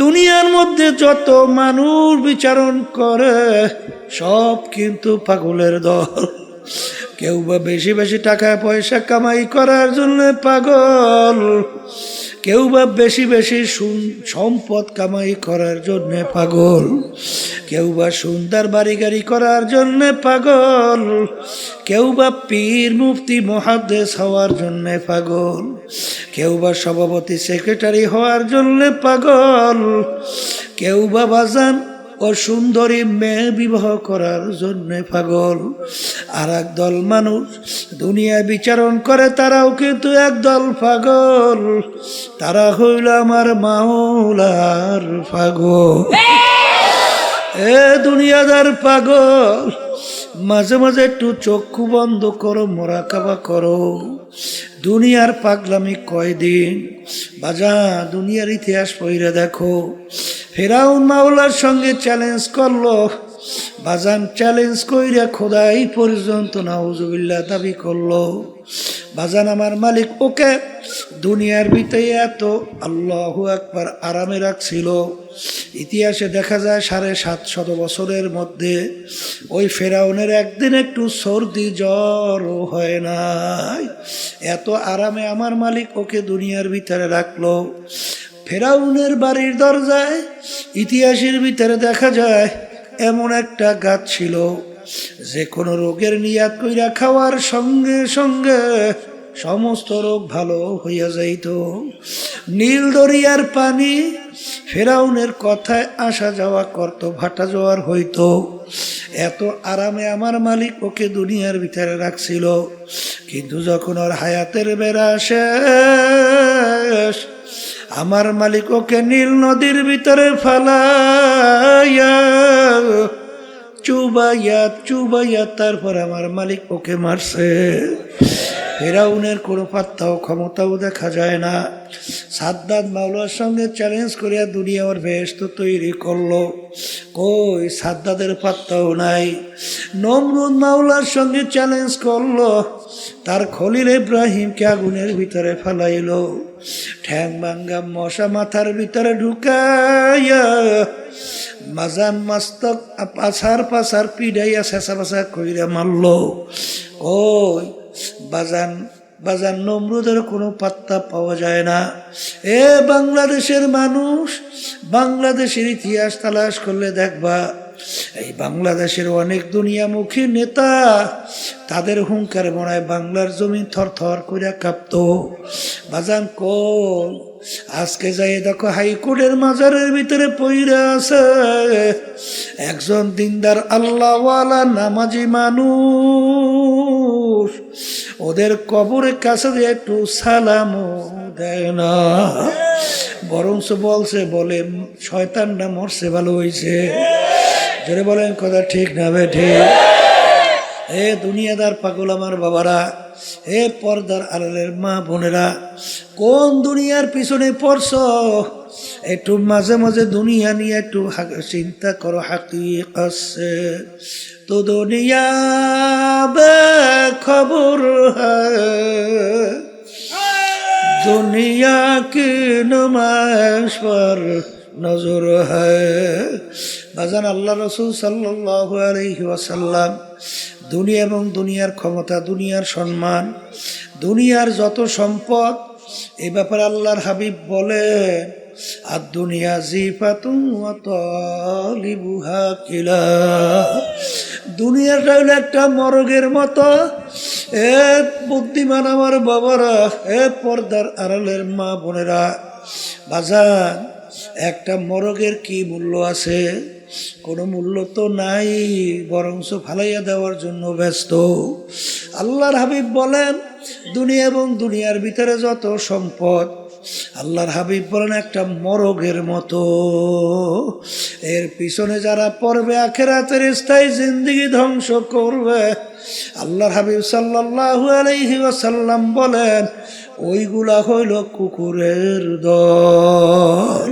দুনিয়ার মধ্যে যত মানুষ বিচারণ করে সব কিন্তু পাগলের দল। কেউ বা বেশি বেশি টাকা পয়সা কামাই করার জন্য পাগল, কেউ বা বেশি বেশি সম্পদ কামাই করার জন্য পাগল, কেউ বা সুন্দর বাড়ি গাড়ি করার জন্য পাগল, কেউ বা পীর মুফতি মুহাদ্দিস হওয়ার জন্য পাগল, কেউ বা সভাপতি সেক্রেটারি হওয়ার জন্য পাগল, কেউ বা বাজান ও সুন্দরী মেয়ে বিবাহ করার জন্য পাগল। আর একদল মানুষ দুনিয়া বিচারণ করে, তারাও কিন্তু একদল পাগল, তারা হইল আমার মাওলার পাগল। এ দুনিয়াদার পাগল, মাঝে মাঝে একটু চক্ষু বন্ধ করো, মোরাকাবা করো। দুনিয়ার পাগলামি কয়দিন বাজা, দুনিয়ার ইতিহাস পড়ে দেখো। ফেরাউন মাওলার সঙ্গে চ্যালেঞ্জ করলো, বাজান চ্যালেঞ্জ কইরা খোদাই পর্যন্ত নাউজুবিল্লাহ দাবি করলো। বাজান আমার মালিক ওকে দুনিয়ার ভিতরে এত আল্লাহু আকবার আরামে রাখছিল। ইতিহাসে দেখা যায় 750 বছরের মধ্যে ওই ফেরাউনের একদিন একটু সর্দি জ্বর হয় নাই, এত আরামে আমার মালিক ওকে দুনিয়ার ভিতরে রাখলো। ফেরাউনের বাড়ির দরজায় ইতিহাসের ভিতরে দেখা যায় এমন একটা গাছ ছিল, যে কোনো রোগের নিয়াত কইরা খাওয়ার সঙ্গে সঙ্গে সমস্ত রোগ ভালো হইয়া যাইত। নীল দরিয়ার পানি ফেরাউনের কথায় আসা যাওয়া করত, ভাটা জোয়ার হইতো। এত আরামে আমার মালিক ওকে দুনিয়ার ভিতরে রাখছিল। কিন্তু যখন ওর হায়াতের বেড়া শেষ, আমার মালিক ওকে নীল নদীর ভিতরে ফালাইয়া চুবাইয়া চুবাইয়া তারপর আমার মালিক ওকে মারছে। ফেরাউনের কোনো পাত্তাও ক্ষমতাও দেখা যায় না। সাদ্দাত মাওলার সঙ্গে চ্যালেঞ্জ করিয়া দুনিয়া ওর বেহেশত তৈরি করলো, কই সাদ্দাতের পাত্তাও নাই। নমরুদ মাওলার সঙ্গে চ্যালেঞ্জ করলো, তার খলিল ইব্রাহিমকে আগুনের ভিতরে ফেলাইলো, ঠ্যাং ভাঙ্গা মশা মাথার ভিতরে ঢুকাইয়া মাজান মাস্তক পাছার পাছার পিড়াইয়া শেষা পাশা কইরা মারলো। ওই বাজান বাজান নমরুদের কোনো পাত্তা পাওয়া যায় না। এ বাংলাদেশের মানুষ, বাংলাদেশের ইতিহাস তালাশ করলে দেখবা এই বাংলাদেশের অনেক দুনিয়ামুখী নেতা, তাদের হুঙ্কার মনে হয় বাংলার জমি থর থর করে কাঁপত। বাজান কোন আজকে যাই দেখো হাইকোর্টের মাজারের ভিতরে পইরা আছে একজন দিনদার আল্লাহওয়ালা নামাজি মানুষ, ওদের কবরের কাছে দিয়ে একটু সালামও দেয় না, বরঞ্চ বলছে বলে শয়তানটা মরছে ভালো হয়েছে। জোরে বলেন কথা ঠিক না বেঠে? এ দুনিয়াদার পাগল আমার বাবারা, হে পর্দার আড়ালের মা বোনেরা, কোন দুনিয়ার পিছনে পড়ছ? একটু মাঝে মাঝে দুনিয়া নিয়ে একটু চিন্তা করো। হাকিকত সে তো দুনিয়া বেখবর হ্যায়, দুনিয়া কি নুমাইশ পর নজর হ্যায়। বাজান আল্লাহ রসুল সাল্লাল্লাহু আলাইহি ওয়াসাল্লাম দুনিয়া এবং দুনিয়ার ক্ষমতা, দুনিয়ার সম্মান, দুনিয়ার যত সম্পদ, এই ব্যাপারে আল্লাহর হাবিব বলেন আর দুনিয়া জিফাতুন ওয়া তালিবুহা কিলা, দুনিয়াটা হলো একটা মরগের মতো। এ বুদ্ধিমান আমার বাবারা, এ পর্দার আড়ালের মা বোনেরা, বাজান একটা মরগের কি মূল্য আছে? কোনো মূল্য তো নাই, বরঞ্চ ফালাইয়া দেওয়ার জন্য ব্যস্ত। আল্লাহর হাবিব বলেন দুনিয়া এবং দুনিয়ার ভিতরে যত সম্পদ, আল্লাহর হাবিব বলেন একটা মরগের মতো, এর পিছনে যারা পড়বে আখিরাতের স্থায়ী জিন্দেগি ধ্বংস করবে। আল্লাহর হাবিব সাল্লাল্লাহু আলাইহি ওয়াসাল্লাম বলেন ওইগুলা হইল কুকুরের দল।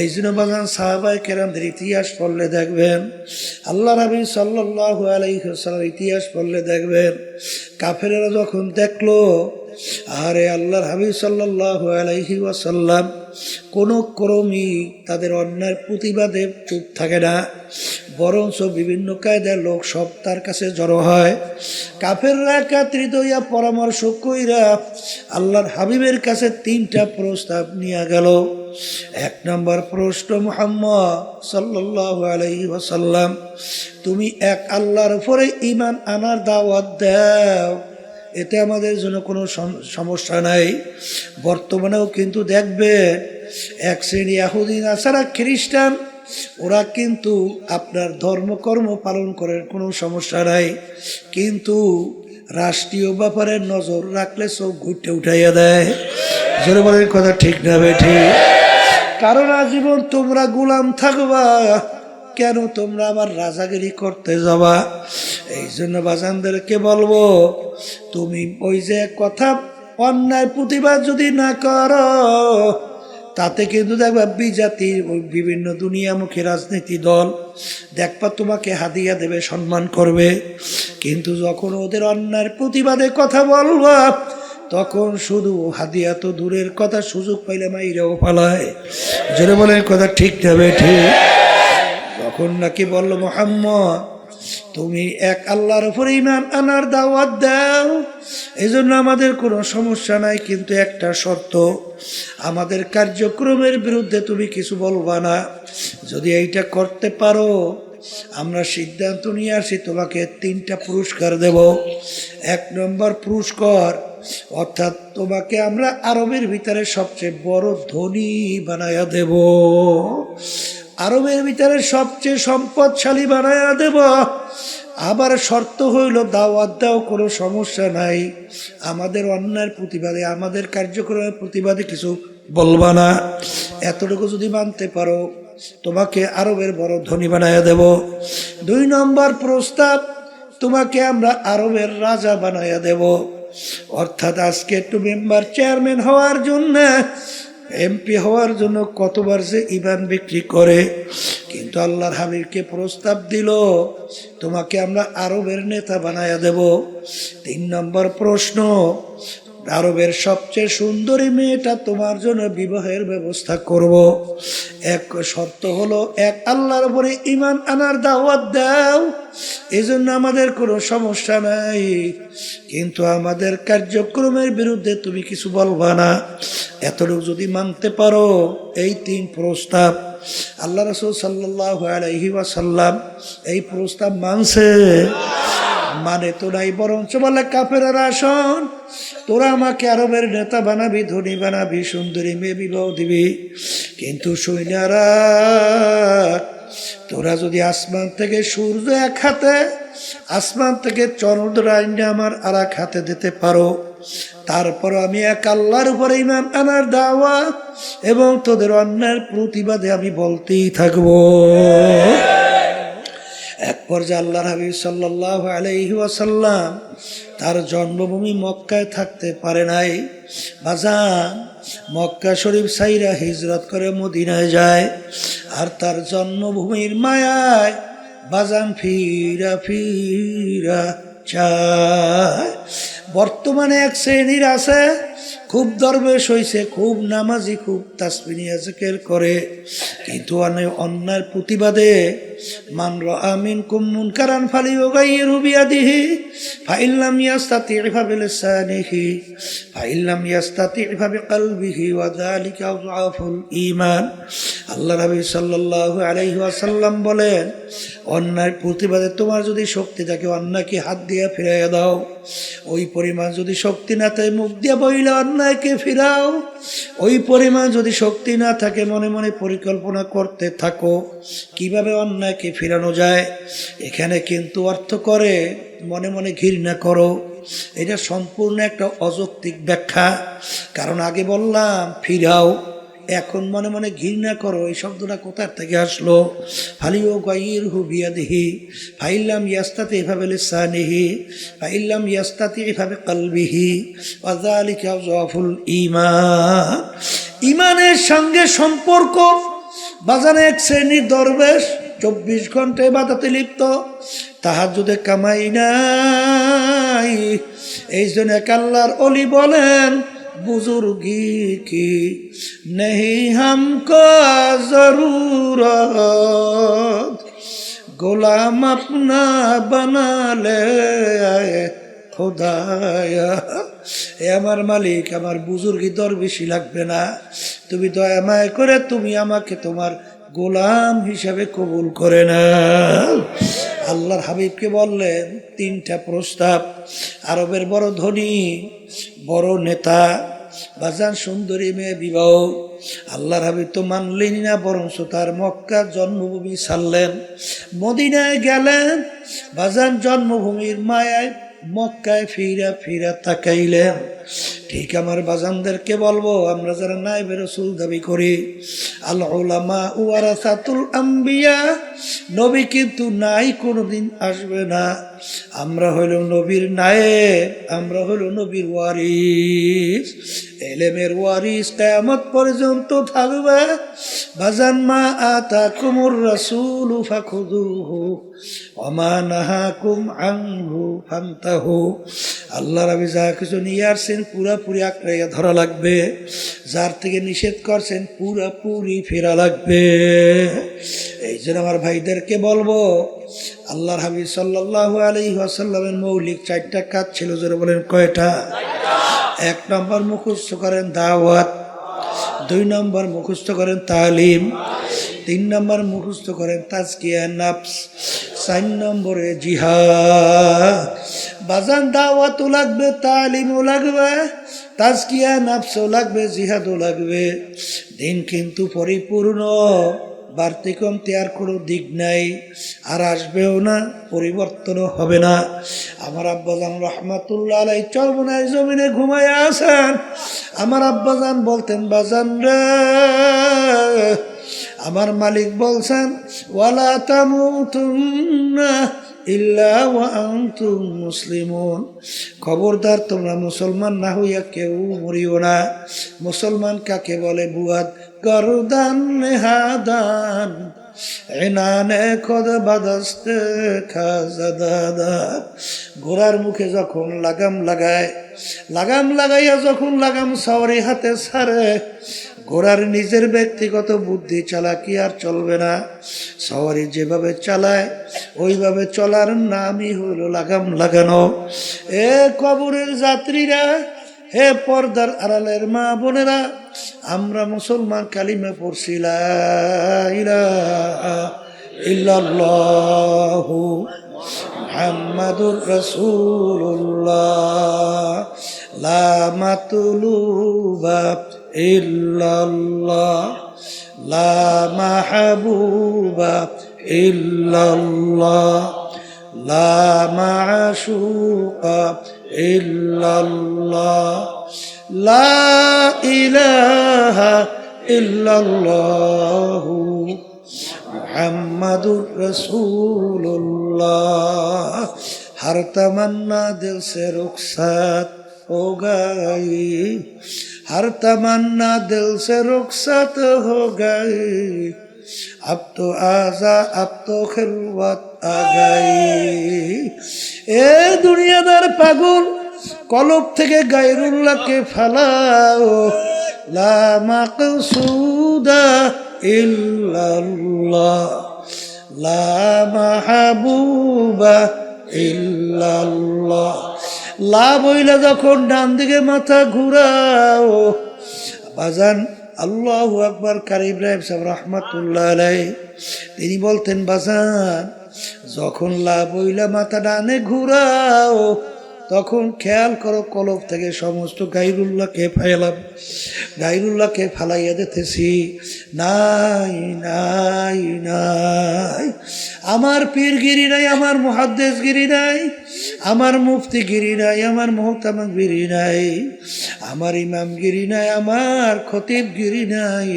এই জন্য বাগান সাহাবায়ে কেরামদের ইতিহাস পড়লে দেখবেন, আল্লাহর হাবিব সাল্লাল্লাহু আলাইহি ওয়াসাল্লাম ইতিহাস পড়লে দেখবেন, কাফেরেরা যখন দেখলো আরে আল্লাহর হাবিব সাল্লাল্লাহু আলাইহি ওয়াসাল্লাম কোনো ক্রমই তাদের অন্যায়ের প্রতিবাদে চুপ থাকে না, বরঞ্চ বিভিন্ন কায়দার লোক সব তার কাছে জড়ো হয়। কাফেররা একত্রিত হইয়া পরামর্শ কইরা আল্লাহর হাবিবের কাছে 3টা প্রস্তাব নিয়ে গেল। 1 নম্বর প্রশ্ন, মুহাম্মদ সাল্লাল্লাহু আলাইহি ওয়াসাল্লাম, তুমি এক আল্লাহর উপরে ঈমান আনার দাওয়াত দাও, এতে আমাদের জন্য কোনো সমস্যা নাই। বর্তমানেও কিন্তু দেখবেন এক শ্রেণী ইহুদি নাসারা খ্রিস্টান, ওরা কিন্তু আপনার ধর্মকর্ম পালন করার কোনো সমস্যা নাই, কিন্তু রাষ্ট্রীয় ব্যাপারে নজর রাখলে চোখ ঘুরতে উঠাইয়া দেয়। জোরে বলেন কথা ঠিক না বেঠিক? কারণ আজীবন তোমরা গোলাম থাকবা, কেন তোমরা আবার রাজাগিরি করতে যাবা? এই জন্য বাজানদেরকে বলবো, তুমি ওই যে কথা অন্যায় প্রতিবাদ যদি না করো, তাতে কিন্তু দেখবা বিজাতির ওই বিভিন্ন দুনিয়ামুখী রাজনীতি দল দেখবা তোমাকে হাদিয়া দেবে, সম্মান করবে, কিন্তু যখন ওদের অন্যায়ের প্রতিবাদে কথা বলবা, তখন শুধু হাদিয়া তো দূরের কথা, সুযোগ পাইলে মাইরাও পালায়। জোরে বলেন কথা ঠিক যাবে ঠিক? যখন নাকি বলল মুহাম্মদ তুমি এক আল্লাহর উপরে ঈমান আনার দাওয়াত দাও, এই জন্য আমাদের কোনো সমস্যা নাই, কিন্তু একটা শর্ত, আমাদের কার্যক্রমের বিরুদ্ধে তুমি কিছু বলবা না। যদি এইটা করতে পারো, আমরা সিদ্ধান্ত নিয়ে আসি তোমাকে 3টা পুরস্কার দেব। 1 নম্বর পুরস্কার, অর্থাৎ তোমাকে আমরা আরবের ভিতরে সবচেয়ে বড় ধনী বানায়া দেব, আরবের ভিতরে সবচেয়ে সম্পদশালী বানায়া দেব। আবার শর্ত হইল দাওয়াত দাও, কোনো সমস্যা নাই, আমাদের অন্যায়ের প্রতিবাদে, আমাদের কার্যক্রমের প্রতিবাদে কিছু বলবা না। এতটুকু যদি মানতে পারো, তোমাকে আরবের বড় ধনী বানায়া দেব। 2 নম্বর প্রস্তাব, তোমাকে আমরা আরবের রাজা বানায়া দেব। অর্থাৎ আজকে একটু মেম্বার চেয়ারম্যান হওয়ার জন্য, এমপি হওয়ার জন্য কতবার যে ইমান বিক্রি করে, কিন্তু আল্লাহর হাবিবকে প্রস্তাব দিল তোমাকে আমরা আরবের নেতা বানায়া দেব। 3 নম্বর প্রশ্ন, আরবের সবচেয়ে সুন্দরী মেয়েটা তোমার জন্য বিবাহের ব্যবস্থা করব। এক শর্ত হলো এক আল্লাহর উপরে ঈমান আনার দাওয়াত দাও, এই জন্য আমাদের কোনো সমস্যা নাই, কিন্তু আমাদের কার্যক্রমের বিরুদ্ধে তুমি কিছু বলবা না। এতটুকু যদি মানতে পারো, এই 3 প্রস্তাব, আল্লাহ রাসূল সাল্লাল্লাহু আলাইহি ওয়াসাল্লাম এই প্রস্তাব মানছে। মানে তো নাই, বরঞ্চ বলে কাফেররা শোন, তোরা আমাকে আরবের নেতা বানাবি, ধনী বানাবি, সুন্দরী মেয়ে বিবাহ দিবি, কিন্তু সৈন্যরা তোরা যদি আসমান থেকে সূর্য এক হাতে, আসমান থেকে চন্দ্র আইনে আমার আর এক হাতে দিতে পারো, তারপর আমি এক আল্লাহর উপরে ঈমান আনার দাওয়াত এবং তোদের অন্যায়ের প্রতিবাদে আমি বলতেই থাকবো। এক পর্যায়ে আল্লাহর হাবিব সাল্লাল্লাহু আলাইহি ওয়াসাল্লাম তার জন্মভূমি মক্কায় থাকতে পারে নাই। বাজান, মক্কা শরীফ সাইরা হিজরত করে মদিনায় যায়, আর তার জন্মভূমির মায়ায় বাজান ফিরা ফিরা চায়। বর্তমানে এক শ্রেণীর আছে, খুব দরবেশ হইছে, খুব নামাজি, খুব তাসবিহ নিয়া জিকির করে, কিন্তু অন্যায়ের প্রতিবাদে মান রাআ মিনকুম মুনকারান ফালিয়ুগাইয়িরহু বিয়াদিহি ফাইন লাম ইয়াস্তাতি' ফাবিলিসানিহি ফাইন লাম ইয়াস্তাতি' ফাবিকলবিহি ওয়া যালিকা আযআফুল ঈমান। আল্লাহ নবী সাল্লাল্লাহু আলাইহি ওয়াসাল্লাম বলেন, অন্যায়ের প্রতিবাদে তোমার যদি শক্তি থাকে, অন্যায়কে হাত দিয়ে ফিরাইয়া দাও। ওই পরিমাণ যদি শক্তি না থাকে, মুখ দিয়ে বইলে অন্যায়কে ফিরাও। ওই পরিমাণ যদি শক্তি না থাকে, মনে মনে পরিকল্পনা করতে থাকো কিভাবে অন্যায়কে ফিরানো যায়। এখানে কিন্তু অর্থ করে মনে মনে ঘৃণা করো, এটা সম্পূর্ণ একটা অযৌক্তিক ব্যাখ্যা। কারণ আগে বললাম ফিরাও, এখন মনে মনে ঘৃণা করো, এই শব্দটা কোথার থেকে আসলো? ফালিয়ুগাইয়িরহু বিয়াদিহি ফাইন লাম ইয়াস্তাতি' ফাবিলিসানিহি ফাইন লাম ইয়াস্তাতি' ফাবিকলবিহি ওয়া যালিকা আযআফুল ঈমান। ঈমানের সঙ্গে সম্পর্ক। বাজারে এক শ্রেণীর দরবেশ 24 ঘন্টা ইবাদতে লিপ্ত, তাহাজ্জুদে কামাই নাই, নাই। এই জন্য এক আল্লাহর ওলি বলেন, বুজুর্গি কি নেহি হামকো জরুরত, গোলাম আপনা বানা লে খোদায়া। এ আমার মালিক, আমার বুজুর্গি দরবেশি লাগবে না, তুমি দয়া মায়া করে তুমি আমাকে তোমার গোলাম হিসাবে কবুল করে না। আল্লাহর হাবিবকে বললেন তিনটা প্রস্তাব। আরবের বড় ধনী, বড় নেতা, বাজান সুন্দরী মেয়ে বিবাহ। আল্লাহর হাবিব তো মানলেন না, বরঞ্চ তার মক্কা জন্মভূমি ছাড়লেন, মদিনায় গেলেন। বাজান জন্মভূমির মায়ায় মক্কায় ফিরা ফিরা তাকাইলেন। ঠিক আমার বাজানদেরকে বলবো, আমরা যারা নায়েবে রাসূল দাবি করি, আল উলামা ওয়ারাসাতুল আম্বিয়া, নবী কিন্তু নাই, কোনোদিন আসবে না। আমরা হইল নবীর নায়েব, আমরা হইল নবীর ওয়ারিস, এলেমের ওয়ারিস কিয়ামত পর্যন্ত থাকবে। বাজান মা আতাকুমুর রাসূলু ফাখুযুহু ওয়া মা নাহাকুম আনহু ফান্তাহু। আল্লাহ রাবি যা কিছু নিয়ে আসছেন পুরাপুরি আঁকড়াইয়া ধরা লাগবে, যার থেকে নিষেধ করছেন পুরাপুরি ফেরা লাগবে। এই জন্য আমার ভাইদেরকে বলবো, আল্লাহর হাবিব সাল্লাল্লাহু আলাইহি ওয়াসাল্লামের মৌলিক চারটা কাজ ছিল। যারা বলেন কয়টা? এক নম্বর মুখস্থ করেন দাওয়াত, দুই নম্বর মুখস্থ করেন তালিম, তিন নম্বর মুখস্থ করেন তাজকিয়া নফস, চার নম্বরে জিহাদ। বাজান দাওয়াতও লাগবে, তালিমও লাগবে, তাজকিয়া নফসও লাগবে, জিহাদও লাগবে। দিন কিন্তু পরিপূর্ণ, বাড়তি কমতি আর কোনো দিক নাই, আর আসবেও না, পরিবর্তনও হবে না। আমার আব্বাজান রহমাতুল্লাহ আলাইহি চরমনায় জমিনে ঘুমায় আছেন। আমার আব্বাজান বলতেন, বাজান রে, আমার মালিক বলছেন, ওয়ালা তামুতুন্না ইল্লা ওয়া আনতুম মুসলিমুন, খবরদার তোমরা মুসলমান না হইয়া কেউ মরিও না। মুসলমান কাকে বলে? বুয়াদ গরদান নেহাদান এনানে খোদ বাদাস্তে খাজাদাদা। ঘোড়ার মুখে যখন লাগাম লাগায়, লাগাম লাগাইয়া যখন লাগাম সাওয়ারি হাতে ছাড়ে, ঘোড়ার নিজের ব্যক্তিগত বুদ্ধি চালাকি আর চলবে না। সাওয়ারি যেভাবে চালায় ওইভাবে চলার নামই হলো লাগাম লাগানো। এ কবরের যাত্রীরা, হে পর্দার আড়ালের মা বোনেরা, আমরা মুসলমান কালিমা পড়ছি লা ইলাহা ইল্লাল্লাহু মুহাম্মাদুর রাসূলুল্লাহ, লা মাতলুবা ইল্লাল্লাহ, লা মাহবুবা ইল্লাল্লাহ, লা মাশুকা ইল্লাল্লাহ, লা ইলাহা ইল্লাল্লাহু মুহাম্মাদুর রাসূলুল্লাহ। हर तमन्ना दिल से रुखसत हो गई, हर तमन्ना दिल से रुखसत हो गई, अब तो आजा अब तो खिलवत आ गई। ए दुनियादार पागल, কলব থেকে গায়রুল্লাহকে ফালাও, লা মাকসুদা ইল্লাল্লাহ, লা মাহবুবা ইল্লাল্লাহ। লা বইলা যখন ডান দিকে মাথা ঘুরাও, বাজান আল্লাহু আকবার। কারি ইব্রাহিম সাহেব রহমাতুল্লাহ আলাইহি তিনি বলতেন, বাজান যখন লা বইলা মাথা ডানে ঘুরাও, তখন খেয়াল করো কলব থেকে সমস্ত গায়রুল্লাহকে গায়রুল্লাহকে ফালাইয়া দিতেছি। নাই নাই নাই, আমার পীরগিরি নাই, আমার মুহাদ্দিসগিরি নাই, আমার মুফতিগিরি নাই, আমার মুহতামিমগিরি নাই, আমার ইমামগিরি নাই, আমার খতিবগিরি নাই,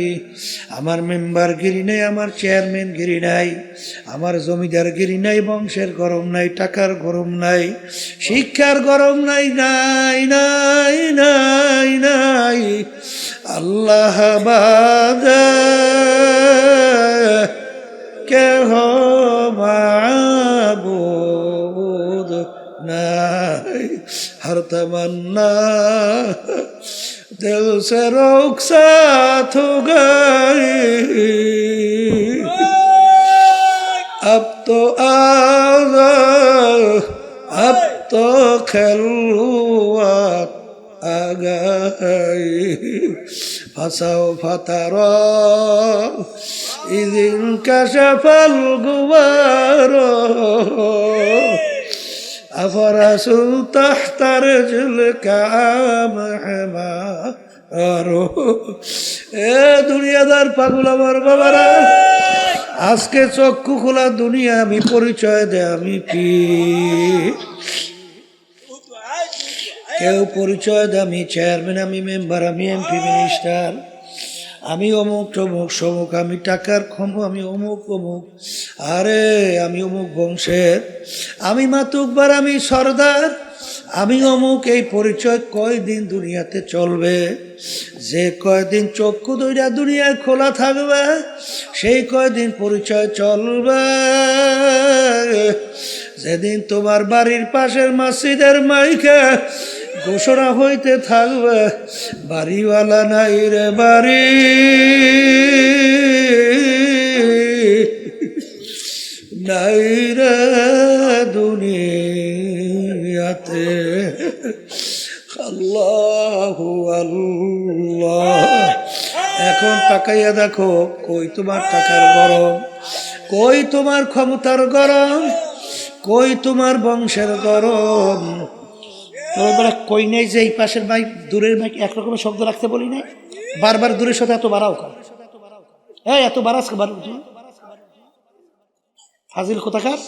আমার মেম্বারগিরি নাই, আমার চেয়ারম্যানগিরি নাই, আমার জমিদারগিরি নাই, বংশের গরম নাই, টাকার গরম নাই, শিক্ষার গরম নাই, নাই নাই নাই নাই। আল্লাহ বাদে কেহ মাবুদ নাই। तमन्ना दिल से रुखसत हो गई अब तो अब तो खिलवत आ गई फसाओ फतारा इदिन कशफल गुबारो अफरसुल तहतर जुल काम हमारो ए दुनियादार पागल আমার বাবারা আজকে চক্ষু খোলা দুনিয়া আমি পরিচয় দে আমি কি কেউ পরিচয় দে আমি চেয়ারম্যান আমি মেম্বার আমি এমপি মিনিস্টার আমি অমুক তমুক সমুক আমি টাকার ক্ষম আমি অমুক অমুক আরে আমি অমুক বংশের আমি মাতুব্বার আমি সর্দার আমি অমুক এই পরিচয় কয়দিন দুনিয়াতে চলবে যে কয়দিন চক্ষু দুইটা দুনিয়ায় খোলা থাকবে সেই কয়দিন পরিচয় চলবে যেদিন তোমার বাড়ির পাশের মসজিদের মাইকে ঘোষণা হইতে থাকবে বাড়িওয়ালা নাই রে বাড়ি নাই রে দুনিয়াতে আল্লাহু আল্লাহ এখন তাকাইয়া দেখো কই তোমার টাকার গরম কই তোমার ক্ষমতার গরম কই তোমার বংশের গরম তোরা কই নেই যে এই পাশের মাইক দূরের মাইক একরকমের শব্দ রাখতে বলি নাই বারবার দূরের সাথে এত বাড়াও কার হ্যাঁ এত বাড়াস ফাজিল কোথাকার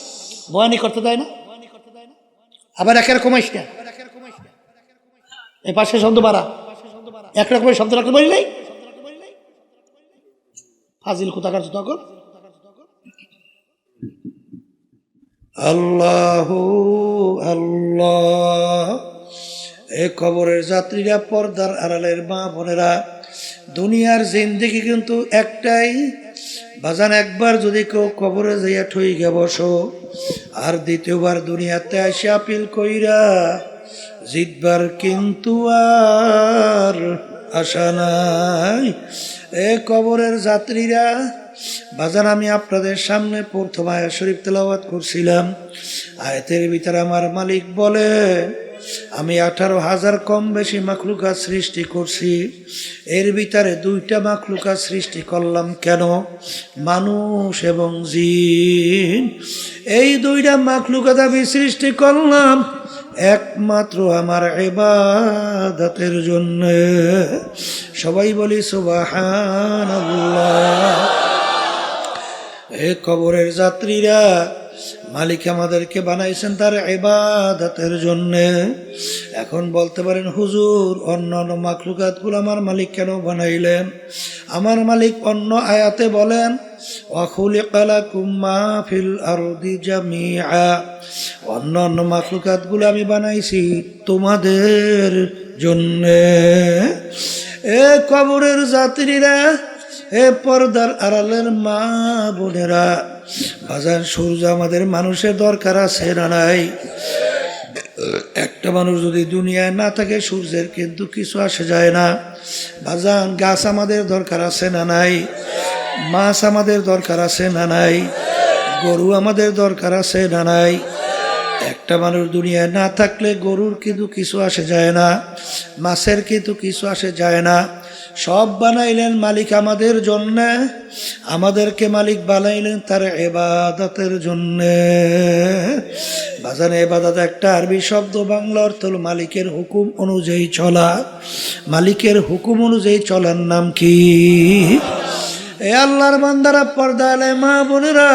বয়ানি করতে দেয় না আবার একের কমাইস না এই পাশে শব্দ বাড়া একরকমের শব্দ রাখতে বলি নাই ফাজিল কোথাকার তখন আল্লাহু আল্লাহ এ কবরের যাত্রীরা পর্দার আড়ালের মা বোনেরা দুনিয়ার জিন্দেগি কিন্তু একটাই বাজান একবার যদি কেউ কবরে যাইয়া ঠইগা বসো আর দ্বিতীয়বার দুনিয়াতে আসে আপিল কইরা জিতবার কিন্তু আর আশা নাই এ কবরের যাত্রীরা বাজান আমি আপনাদের সামনে প্রথম আয়াত শরীফ তেলাওয়াত করছিলাম আয়াতের ভিতরে আমার মালিক বলে আমি 18,000 কম বেশি মাখলুকাত সৃষ্টি করছি এর ভিতরে দুইটা মাখলুকাত সৃষ্টি করলাম কেন মানুষ এবং জিন এই দুইটা মাখলুকাত আমি সৃষ্টি করলাম একমাত্র আমার ইবাদতের জন্য সবাই বলি সুবহানাল্লাহ এ কবরের যাত্রীরা মালিক আমাদেরকে বানাইছেন তার ইবাদতের জন্য এখন বলতে পারেন হুজুর অন্য অন্য মাখলুকাতগুলো আমার মালিক কেন বানাইলেন আমার মালিক অন্য আয়াতে বলেন ওয়া খুলিকা লাকুম মা ফিল আরদি জামিআ অন্য অন্য মাখলুকাতগুলো আমি বানাইছি তোমাদের জন্য এ কবরের যাত্রীরা এ পর্দার আড়ালের মা বোনেরা বাজার সূর্য আমাদের মানুষের দরকার আছে না নাই একটা মানুষ যদি দুনিয়ায় না থাকে সূর্যের কিন্তু কিছু আসে যায় না বাজান গাছ আমাদের দরকার আছে না নাই মাছ আমাদের দরকার আছে না নাই গরু আমাদের দরকার আছে না নাই একটা মানুষ দুনিয়ায় না থাকলে গরুর কিন্তু কিছু আসে যায় না মাছের কিন্তু কিছু আসে যায় না সব বানাইলেন মালিক আমাদের জন্য আমাদেরকে মালিক বানাইলেন তার ইবাদতের জন্য বাজানে ইবাদত একটা আরবি শব্দ বাংলা অর্থ হলো মালিকের হুকুম অনুযায়ী চলা মালিকের হুকুম অনুযায়ী চলার নাম কি এ আল্লাহর বান্দারা পর্দালে মা বোনেরা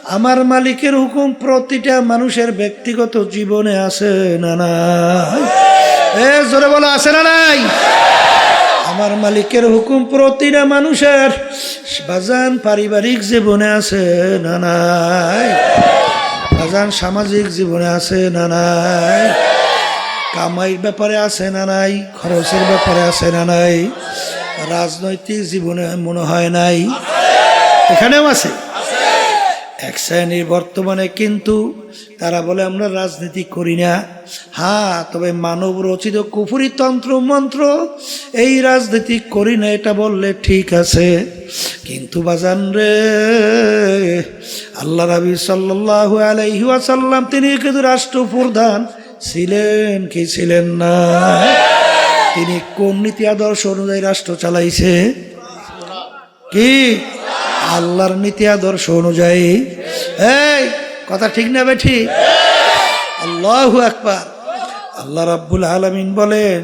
আমার মালিকের হুকুম প্রতিটা মানুষের ব্যক্তিগত জীবনে আছে না নাই এ জোরে বলো আছে না নাই আমার মালিকের হুকুম প্রতিটা মানুষের বাজান পারিবারিক জীবনে আছে না নাই বাজান সামাজিক জীবনে আছে না নাই কামাইয়ের ব্যাপারে আছে না নাই খরচের ব্যাপারে আছে না নাই রাজনৈতিক জীবনে মনে হয় নাই এখানেও আছে এক শ্রেণীর বর্তমানে কিন্তু তারা বলে আমরা রাজনীতি করি না, হ্যাঁ তবে মানব রচিত কুফরি তন্ত্র মন্ত্র এই রাজনীতি করি না এটা বললে ঠিক আছে। কিন্তু বাজান রে, আল্লাহ নবী সাল্লাল্লাহু আলাইহি ওয়াসাল্লাম তিনি কিন্তু রাষ্ট্রপ্রধান ছিলেন কি ছিলেন না? তিনি কোন নীতি আদর্শ অনুযায়ী রাষ্ট্র চালাইছে? কি আল্লাহর নীতি আদর্শ অনুযায়ী। এই কথা ঠিক না বেঠি? আল্লাহু আকবার। আল্লাহ রাব্বুল আলামিন বলেন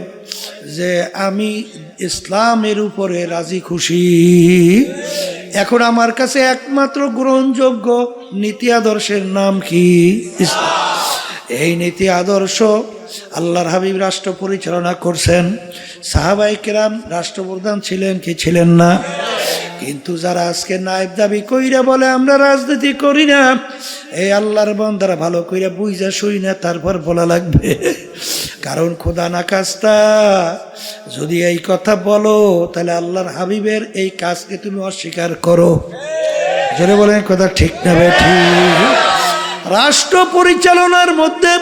যে আমি ইসলামের উপরে রাজি খুশি। এখন আমার কাছে একমাত্র গ্রহণযোগ্য নীতি আদর্শের নাম কি? ইসলাম। এই নীতি আদর্শ আল্লাহর হাবিব রাষ্ট্র পরিচালনা করছেন, সাহাবায়ে কেরাম রাষ্ট্রপ্রধান ছিলেন কি ছিলেন না? কিন্তু যারা আজকে নায়েব দাবি কইরা বলে আমরা রাজনীতি করি না, এই আল্লাহর বান্দারা ভালো কইরা বুঝা শুই না তারপর বলা লাগবে। কারণ খোদা না কাজটা যদি এই কথা বলো তাহলে আল্লাহর হাবিবের এই কাজকে তুমি অস্বীকার করো। জোরে বলেন কথা ঠিক না বেঠিক? রাষ্ট্র পরিচালনার মধ্যে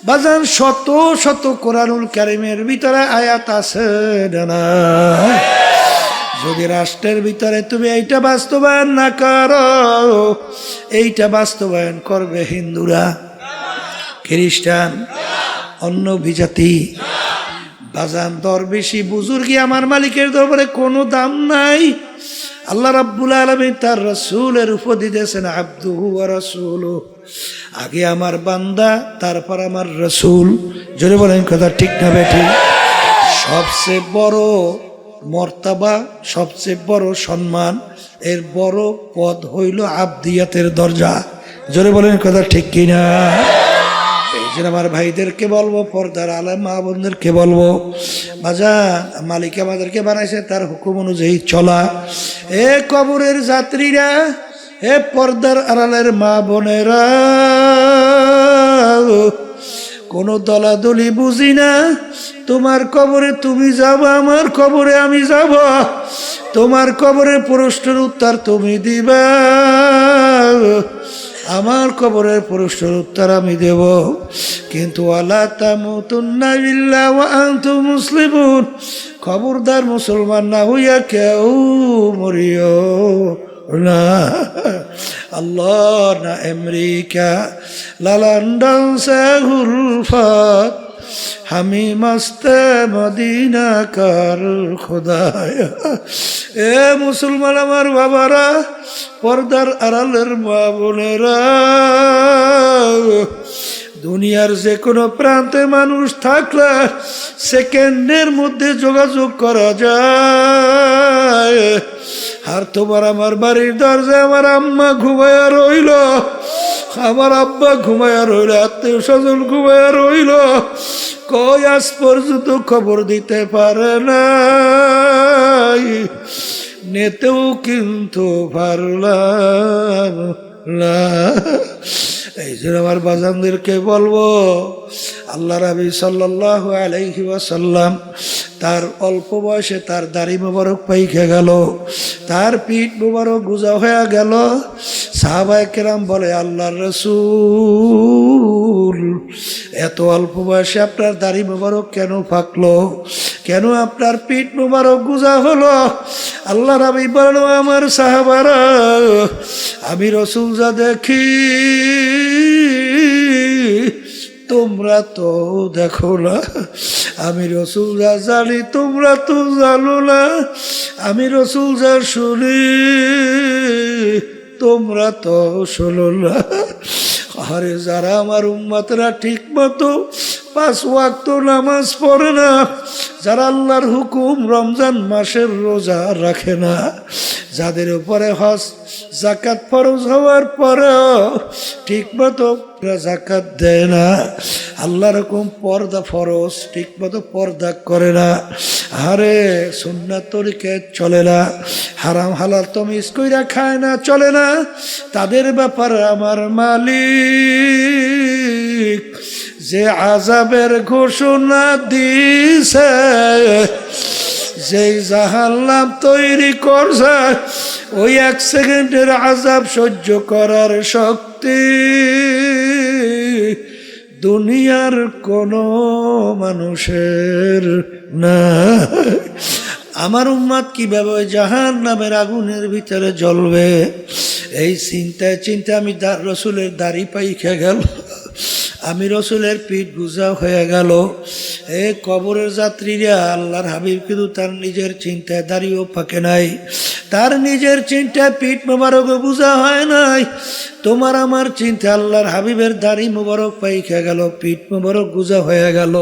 বাজান শত শত কোরআনুল কারীমের ভিতরে আয়াত আছে না? যদি রাষ্ট্রের ভিতরে তুমি এইটা বাস্তবায়ন না করো, এইটা বাস্তবায়ন করবে হিন্দুরা, খ্রিস্টান, অন্য বিজাতি। বাজান দরবেশি বুজুর্গি আমার মালিকের দরবারে কোনো দাম নাই। আল্লাহ রাব্বুল আলামিন তার রাসূলের উপর দিয়েছেন আবদুহু ওয়া রাসূলুহু, আগে আমার বান্দা তারপর আমার রাসূল। জোরে বলেন কথা ঠিক না বেঠিক? সবচেয়ে বড় মর্তাবা, সবচেয়ে বড় সম্মান, এর বড় পদ হইল আবদিয়াতের দরজা। জোরে বলেন কথা ঠিক কিনা? এই জন্য আমার ভাইদেরকে বলবো, পর্দার আলেম মা বোনদেরকে বলবো, বাজান মালিক আমাদেরকে বানাইছে তার হুকুম অনুযায়ী চলা। এ কবরের যাত্রীরা, এ পর্দার আড়ালের মা বোনেরা, কোনো দলাদলি বুঝি না। তোমার কবরে তুমি যাবো, আমার কবরে আমি যাব। তোমার কবরের প্রশ্নের উত্তর তুমি দিবা, আমার কবরের প্রশ্নের উত্তর আমি দেব। কিন্তু ওয়ালা তামুতুন্না ইল্লা ওয়া আনতুম মুসলিমুন, খবরদার মুসলমান না হইয়া কেউ মরিও না। আল্লাহ না আমেরিকা না লন্ডন সে গুলফাত, হামি মস্তে মদিনা কার খোদায়া। এ মুসলমান আমার বাবারা, পর্দার আড়ালের মা বোনেরা, দুনিয়ার যে কোনো প্রান্তে মানুষ থাকলে সেকেন্ডের মধ্যে যোগাযোগ করা যায়। আর তোমার আমার বাড়ির দরজায় আমার আম্মা ঘুমায়া রইল, আমার আব্বা ঘুমায়া রইল, আত্মীয় স্বজন ঘুমায়া রইল, কই আজ পর্যন্ত খবর দিতে পারে না, নেতেও কিন্তু পারলাম না। এই জন্য আমার বাজানদেরকে বলবো, আল্লাহ নবী সাল্লাল্লাহু আলাইহি ওয়াসাল্লাম তার অল্প বয়সে তার দাড়ি মোবারক পাইকে গেল, তার পিঠ মোবারক গুজা হয়ে গেল। সাহাবায়ে কেরাম বলে, আল্লাহর রাসূল এত অল্প বয়সে আপনার দাড়ি মোবারক কেন পাকলো, কেন আপনার পিঠ মোবারক গুজা হলো? আল্লাহ নবী বলেন, আমার সাহাবারা, আমি রাসূল যা দেখি তোমরা তো দেখো না, আমি রাসূল যা জানি তোমরা তো জানো না, আমি রাসূল যা শুনি তোমরা তো শোনো না। আরে যারা আমার উম্মতরা ঠিক মতো 5 ওয়াক্ত নামাজ পড়ে না, যারা আল্লাহর হুকুম রমজান মাসের রোজা রাখে না, যাদের উপরে হজ যাকাত ফরজ হওয়ার পরেও ঠিক মতো যাকাত দেয় না, আল্লাহর হুকুম পর্দা ফরজ ঠিক মতো পর্দা করে না, আরে সুন্নাত তরিকে চলে না, হারাম হালাল তমিজ কইরা খায় না, চলে না, তাদের ব্যাপারে আমার মালিক যে আযাবের ঘোষণা দিছে, যেই জাহান্নাম তৈরি করছে, ওই 1 সেকেন্ডের আযাব সহ্য করার শক্তি দুনিয়ার কোনো মানুষের না। আমার উম্মত কিভাবে জাহান্নামের আগুনের ভিতরে জ্বলবে, এই চিন্তায় চিন্তা আমি রসুলের দাড়ি পাইখা গেল, আমি রসুলের পিঠ গুজা হয়ে গেল। এ কবরের যাত্রীরা, আল্লাহর হাবিব কিন্তু তার নিজের চিন্তায় দাড়িও পাকে নাই, তার নিজের চিন্তায় পিঠ মোবারকও গুজা হয় নাই। তোমার আমার চিন্তা আল্লাহর হাবিবের দাড়ি মোবারক পাইখা গেল, পিঠ মোবারক গুজা হয়ে গেল।